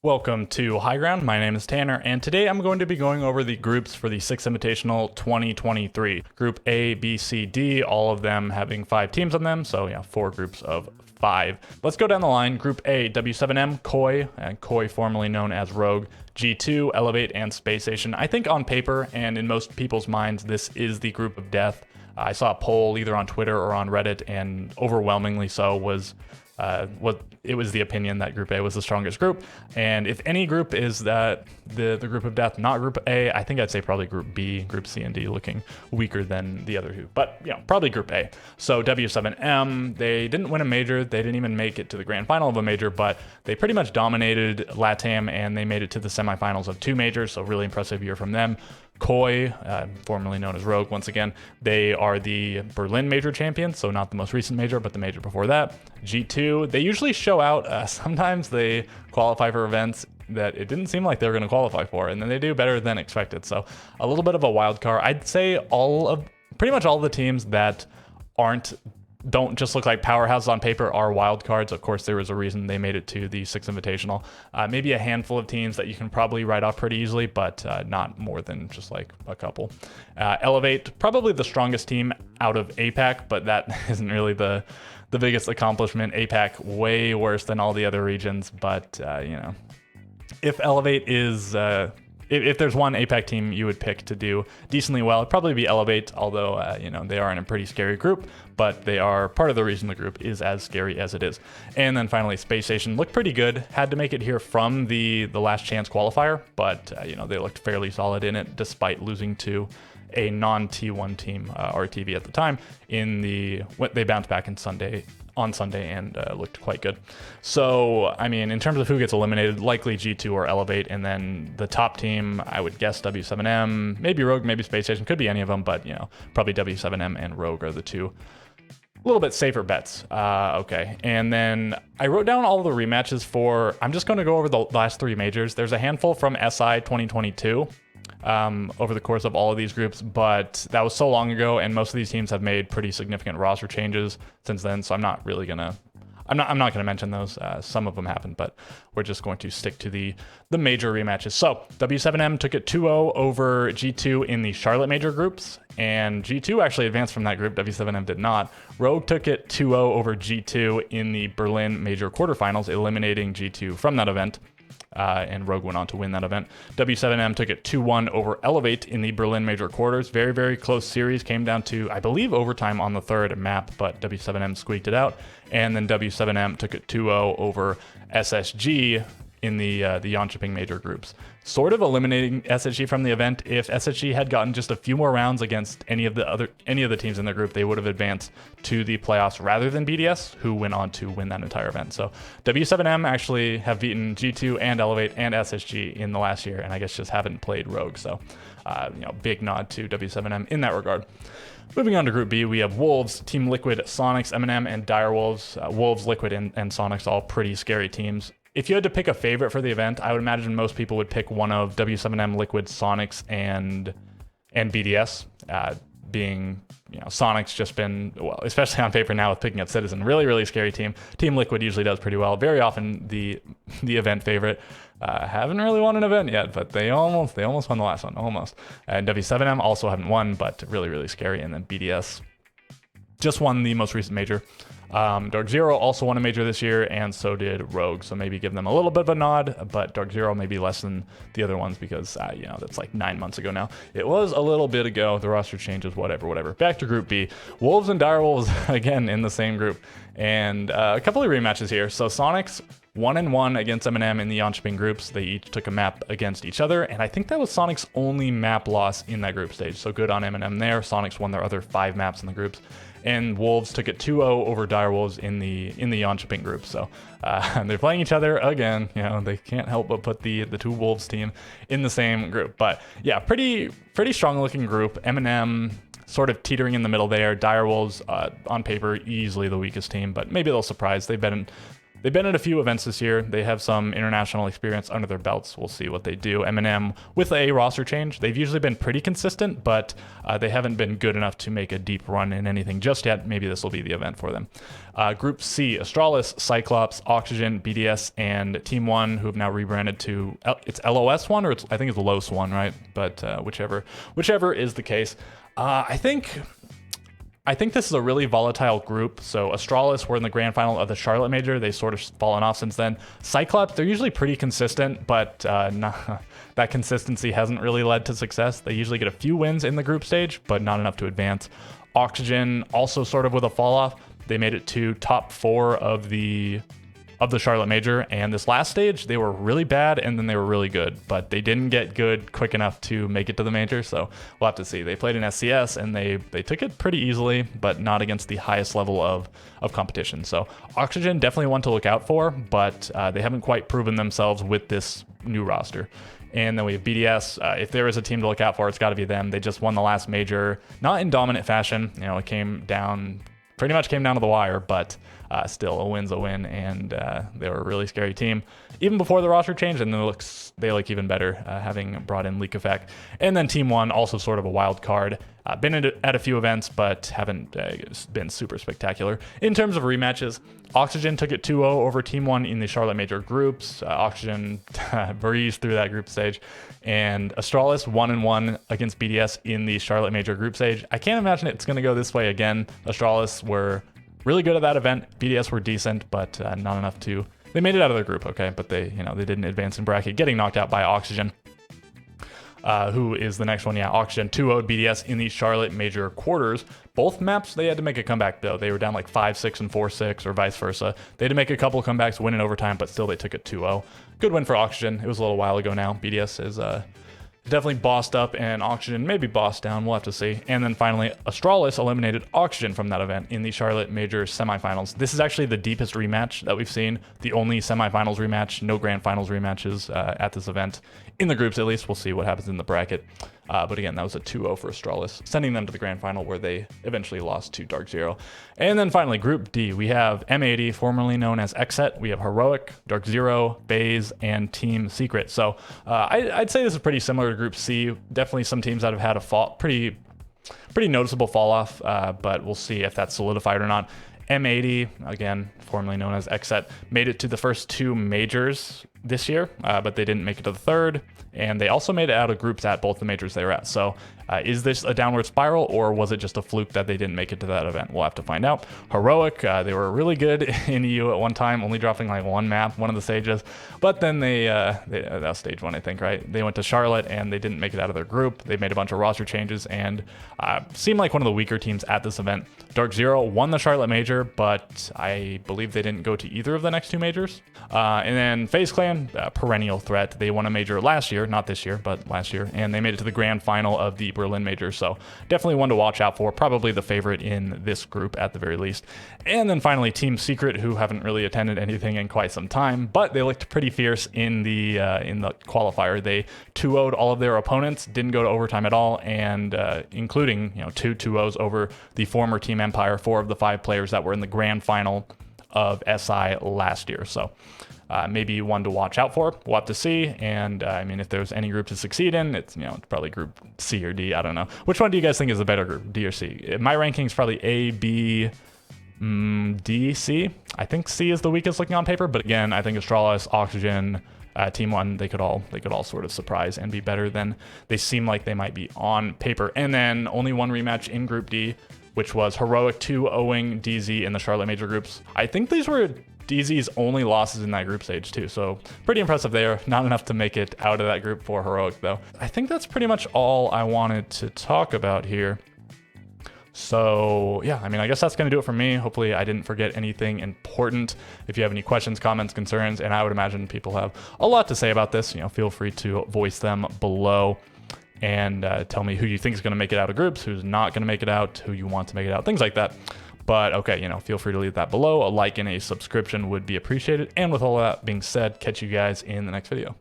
Welcome to High Ground. My name is Tanner, and today I'm going to be going over the groups for the 6th Invitational 2023. Group A, B, C, D, all of them having 5 teams on them, so yeah, 4 groups of 5. Let's go down the line. Group A, W7M, Koi, and Koi formerly known as Rogue, G2, Elevate, and Space Station. I think on paper and in most people's minds, this is the group of death. I saw a poll either on Twitter or on Reddit, and overwhelmingly so was the opinion that Group A was the strongest group. And if any group is that the group of death, not Group A, I think I'd say probably Group B, Group C and D looking weaker than the other two. But probably Group A. So W7M, they didn't win a major, they didn't even make it to the grand final of a major, but they pretty much dominated LATAM and they made it to the semifinals of 2 majors. So really impressive year from them. Koi, formerly known as Rogue, once again, they are the Berlin major champions, so not the most recent major, but the major before that. G2, they usually show out. Sometimes they qualify for events that it didn't seem like they were going to qualify for, and then they do better than expected. So a little bit of a wild card. I'd say pretty much all of the teams that don't just look like powerhouses on paper are wild cards. Of course, there was a reason they made it to the 6th Invitational. Maybe a handful of teams that you can probably write off pretty easily, but not more than just like a couple. Elevate, probably the strongest team out of APAC, but that isn't really the biggest accomplishment. APAC way worse than all the other regions, but if Elevate is if there's one APAC team you would pick to do decently well, it'd probably be Elevate, although, they are in a pretty scary group, but they are part of the reason the group is as scary as it is. And then finally, Space Station looked pretty good, had to make it here from the last chance qualifier, but, they looked fairly solid in it despite losing to a non-T1 team, RTV at the time. They bounced back on Sunday and looked quite good. So, in terms of who gets eliminated, likely G2 or Elevate, and then the top team, I would guess W7M, maybe Rogue, maybe Space Station, could be any of them, but, probably W7M and Rogue are the two a little bit safer bets. Okay, and then I wrote down all the rematches I'm just going to go over the last 3 majors. There's a handful from SI 2022. Over the course of all of these groups, but that was so long ago, and most of these teams have made pretty significant roster changes since then, so I'm not gonna mention those. Some of them happened, but we're just going to stick to the major rematches. So W7M took it 2-0 over G2 in the Charlotte major groups, and G2 actually advanced from that group. W7M did not. Rogue took it 2-0 over G2 in the Berlin major quarterfinals, eliminating G2 from that event. And Rogue went on to win that event. W7M took it 2-1 over Elevate in the Berlin major quarters. Very, very close series. Came down to, I believe, overtime on the 3rd map, but W7M squeaked it out. And then W7M took it 2-0 over SSG in the Jönköping major groups. Sort of eliminating SSG from the event. If SSG had gotten just a few more rounds against any of the teams in their group, they would have advanced to the playoffs rather than BDS, who went on to win that entire event. So W7M actually have beaten G2 and Elevate and SSG in the last year, and I guess just haven't played Rogue. So, big nod to W7M in that regard. Moving on to Group B, we have Wolves, Team Liquid, Sonics, M&M, and Direwolves. Wolves, Liquid, and Sonics, all pretty scary teams. If you had to pick a favorite for the event, I would imagine most people would pick one of W7M, Liquid, Sonics, and BDS. Being, Sonic's just been, well, especially on paper now with picking up Citizen, really, really scary team. Team Liquid usually does pretty well. Very often the event favorite. Haven't really won an event yet, but they almost won the last one, almost. And W7M also haven't won, but really, really scary. And then BDS just won the most recent major. Dark Zero also won a major this year, and so did Rogue, so maybe give them a little bit of a nod, but Dark Zero maybe less than the other ones because, that's like 9 months ago now. It was a little bit ago, the roster changes, whatever. Back to Group B. Wolves and Direwolves, again, in the same group, and a couple of rematches here. So Sonics 1-1 against M&M in the Jönköping groups. They each took a map against each other, and I think that was Sonic's only map loss in that group stage, so good on M&M there. Sonics won their other 5 maps in the groups. And Wolves took it 2-0 over Direwolves in the Jönköping group. So they're playing each other again. They can't help but put the 2 Wolves team in the same group. But yeah, pretty strong looking group. M&M sort of teetering in the middle there. Direwolves on paper easily the weakest team, but maybe they'll surprise. They've They've been at a few events this year. They have some international experience under their belts. We'll see what they do. M&M, with a roster change, they've usually been pretty consistent, but they haven't been good enough to make a deep run in anything just yet. Maybe this will be the event for them. Group C, Astralis, Cyclops, Oxygen, BDS, and Team 1, who have now rebranded to, it's LOS1, or I think it's LOS1, right? But whichever is the case. I think this is a really volatile group. So Astralis were in the grand final of the Charlotte Major. They've sort of fallen off since then. Cyclops, they're usually pretty consistent, but that consistency hasn't really led to success. They usually get a few wins in the group stage, but not enough to advance. Oxygen, also sort of with a fall off. They made it to top 4 of the Charlotte Major, and this last stage they were really bad and then they were really good, but they didn't get good quick enough to make it to the major, so we'll have to see. They played in SCS and they took it pretty easily, but not against the highest level of competition. So Oxygen, definitely one to look out for, but they haven't quite proven themselves with this new roster. And then we have BDS. If there is a team to look out for, it's got to be them. They just won the last major, not in dominant fashion. It pretty much came down to the wire, but still, a win's a win, and they were a really scary team even before the roster changed, and they look even better, having brought in Leak Effect. And then Team 1, also sort of a wild card. Been at a few events, but haven't been super spectacular. In terms of rematches, Oxygen took it 2-0 over Team 1 in the Charlotte Major groups. Oxygen breezed through that group stage. And Astralis 1-1 against BDS in the Charlotte Major group stage. I can't imagine it's going to go this way again. Astralis were really good at that event. BDS were decent, but not enough to... They made it out of their group, okay, but they didn't advance in bracket, getting knocked out by Oxygen. Who is the next one? Yeah, Oxygen 2-0'd BDS in the Charlotte Major quarters. Both maps, they had to make a comeback, though. They were down like 5-6 and 4-6, or vice versa. They had to make a couple comebacks, win in overtime, but still they took it 2-0. Good win for Oxygen. It was a little while ago now. BDS is definitely bossed up, and Oxygen maybe bossed down. We'll have to see. And then finally, Astralis eliminated Oxygen from that event in the Charlotte Major semifinals. This is actually the deepest rematch that we've seen. The only semifinals rematch, no grand finals rematches at this event. In the groups, at least. We'll see what happens in the bracket. But again, that was a 2-0 for Astralis, sending them to the grand final where they eventually lost to Dark Zero. And then finally, Group D, we have M80, formerly known as Xset. We have Heroic, Dark Zero, FaZe, and Team Secret. So I'd say this is pretty similar to Group C. Definitely some teams that have had a pretty noticeable fall off, but we'll see if that's solidified or not. M80, again, formerly known as Xset, made it to the first 2 majors this year, but they didn't make it to the third, and they also made it out of groups at both the majors they were at. So is this a downward spiral, or was it just a fluke that they didn't make it to that event? We'll have to find out. Heroic, they were really good in EU at one time, only dropping like one map, one of the stages, but then that was stage 1, I think, right? They went to Charlotte and they didn't make it out of their group. They made a bunch of roster changes and seemed like one of the weaker teams at this event. Dark Zero won the Charlotte Major, but I believe they didn't go to either of the next 2 majors. And then FaZe Clan, perennial threat. They won a major last year, not this year, but last year, and they made it to the grand final of the Berlin Major. So definitely one to watch out for. Probably the favorite in this group at the very least. And then finally, Team Secret, who haven't really attended anything in quite some time, but they looked pretty fierce in the qualifier. They 2-0'd all of their opponents, didn't go to overtime at all, and including 2 2-0s over the former Team Empire, 4 of the 5 players that were in the grand final of SI last year. So maybe one to watch out for. We'll have to see. And I mean, if there's any group to succeed in, it's probably Group C or D. I don't know. Which one do you guys think is the better group, D or C? My ranking's probably A, B, D, C. I think C is the weakest looking on paper, but again, I think Astralis, Oxygen, Team 1, they could all sort of surprise and be better than they seem like they might be on paper. And then only one rematch in Group D, which was Heroic 2-0ing DZ in the Charlotte Major groups. I think these were DZ's only losses in that group stage too, so pretty impressive there. Not enough to make it out of that group for Heroic though. I think that's pretty much all I wanted to talk about here. So yeah, I mean, I guess that's gonna do it for me. Hopefully I didn't forget anything important. If you have any questions, comments, concerns, and I would imagine people have a lot to say about this, feel free to voice them below. And tell me who you think is going to make it out of groups, who's not going to make it out, who you want to make it out, things like that. But okay, feel free to leave that below. A like and a subscription would be appreciated. And with all that being said, catch you guys in the next video.